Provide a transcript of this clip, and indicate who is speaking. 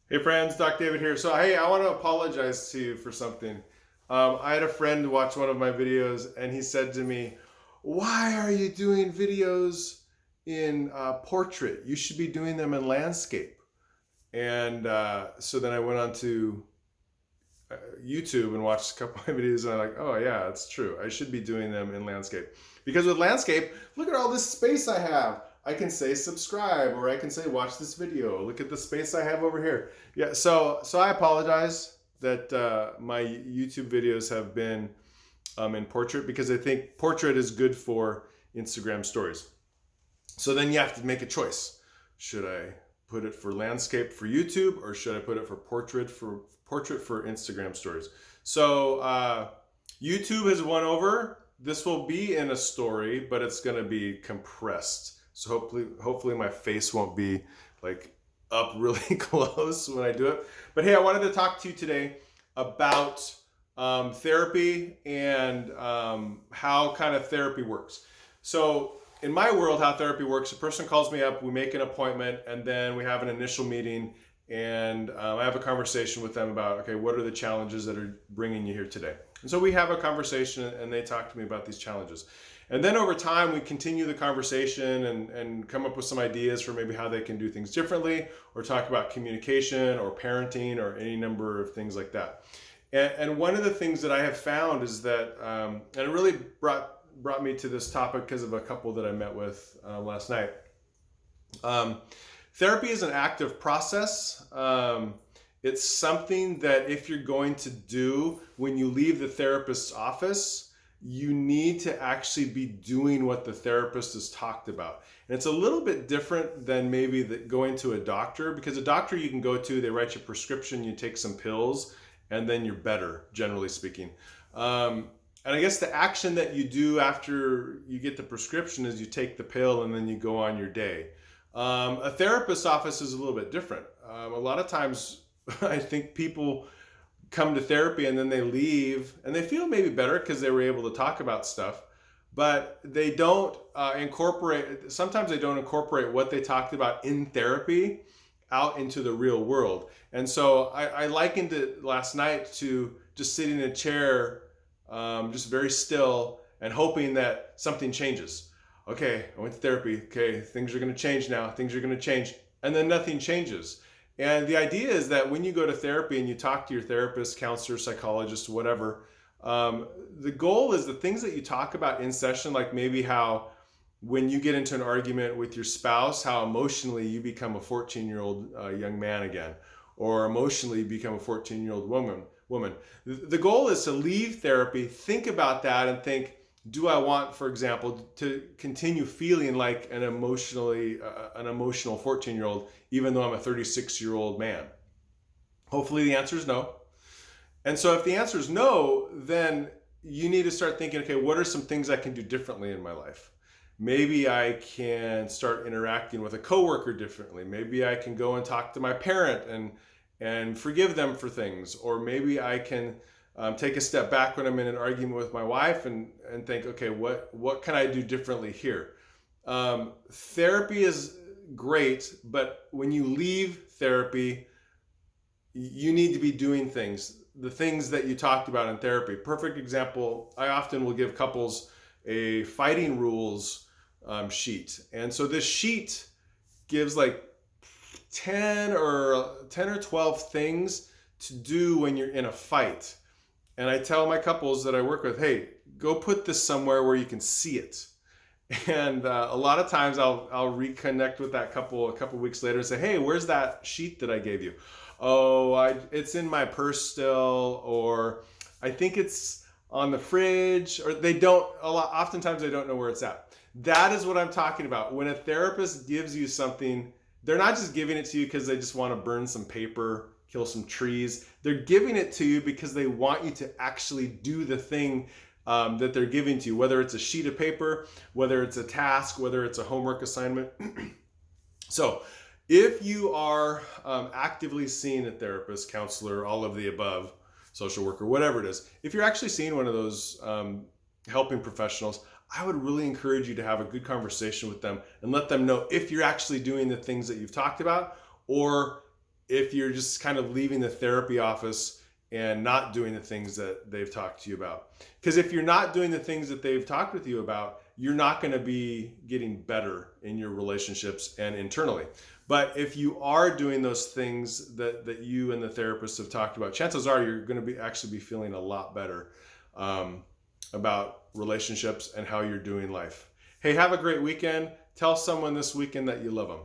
Speaker 1: Hey friends, Doc David here. So hey, I want to apologize to you for something. I had a friend watch one of my videos, and he said to me, "Why are you doing videos in portrait? You should be doing them in landscape." And so then I went on to YouTube and watched a couple of videos, and I'm like, "Oh yeah, it's true. I should be doing them in landscape because with landscape, look at all this space I have. I can say subscribe, or I can say watch this video. Look at the space I have over here." Yeah, so I apologize that my YouTube videos have been in portrait because I think portrait is good for Instagram stories. So then you have to make a choice. Should I put it for landscape for YouTube, or should I put it for portrait for Instagram stories? So YouTube has won over. This will be in a story, but it's going to be compressed. So hopefully my face won't be like up really close when I do it. But hey, I wanted to talk to you today about therapy and how kind of therapy works. So in my world, how therapy works, a person calls me up, we make an appointment, and then we have an initial meeting, and I have a conversation with them about, okay, what are the challenges that are bringing you here today? And so we have a conversation, and they talk to me about these challenges. And then over time, we continue the conversation and come up with some ideas for maybe how they can do things differently, or talk about communication or parenting or any number of things like that. And one of the things that I have found is that, and it really brought me to this topic because of a couple that I met with last night. Therapy is an active process. It's something that if you're going to do when you leave the therapist's office, you need to actually be doing what the therapist has talked about. And it's a little bit different than maybe going to a doctor, because a doctor you can go to, they write you a prescription, you take some pills, and then you're better, generally speaking. And I guess the action that you do after you get the prescription is you take the pill and then you go on your day. A therapist's office is a little bit different. A lot of times I think people come to therapy and then they leave and they feel maybe better because they were able to talk about stuff, but they don't sometimes they don't incorporate what they talked about in therapy out into the real world. And so I likened it last night to just sitting in a chair, just very still and hoping that something changes. Okay, I went to therapy. Okay, things are going to change now. Things are going to change. And then nothing changes. And the idea is that when you go to therapy and you talk to your therapist, counselor, psychologist, whatever, the goal is the things that you talk about in session, like maybe how when you get into an argument with your spouse, how emotionally you become a 14-year-old young man again, or emotionally you become a 14-year-old woman. The goal is to leave therapy, think about that, and think, do I want, for example, to continue feeling like an emotional 14-year-old, even though I'm a 36-year-old man? Hopefully the answer is no. And so if the answer is no, then you need to start thinking, okay, what are some things I can do differently in my life? Maybe I can start interacting with a coworker differently. Maybe I can go and talk to my parent and forgive them for things. Or maybe I can take a step back when I'm in an argument with my wife and think, okay, what can I do differently here? Therapy is great, but when you leave therapy, you need to be doing the things that you talked about in therapy. Perfect example, I often will give couples a fighting rules sheet. And so this sheet gives like 10 or 12 things to do when you're in a fight. And I tell my couples that I work with, hey, go put this somewhere where you can see it. And a lot of times I'll reconnect with that couple a couple weeks later and say, hey, where's that sheet that I gave you? Oh, it's in my purse still, or I think it's on the fridge, or oftentimes they don't know where it's at. That is what I'm talking about. When a therapist gives you something, they're not just giving it to you because they just want to burn some paper, kill some trees. They're giving it to you because they want you to actually do the thing that they're giving to you, whether it's a sheet of paper, whether it's a task, whether it's a homework assignment. So if you are actively seeing a therapist, counselor, all of the above, social worker, whatever it is, if you're actually seeing one of those helping professionals, I would really encourage you to have a good conversation with them and let them know if you're actually doing the things that you've talked about, or if you're just kind of leaving the therapy office and not doing the things that they've talked to you about. Because if you're not doing the things that they've talked with you about, you're not going to be getting better in your relationships and internally. But if you are doing those things that you and the therapist have talked about, chances are you're going to actually be feeling a lot better about relationships and how you're doing life. Hey, have a great weekend. Tell someone this weekend that you love them.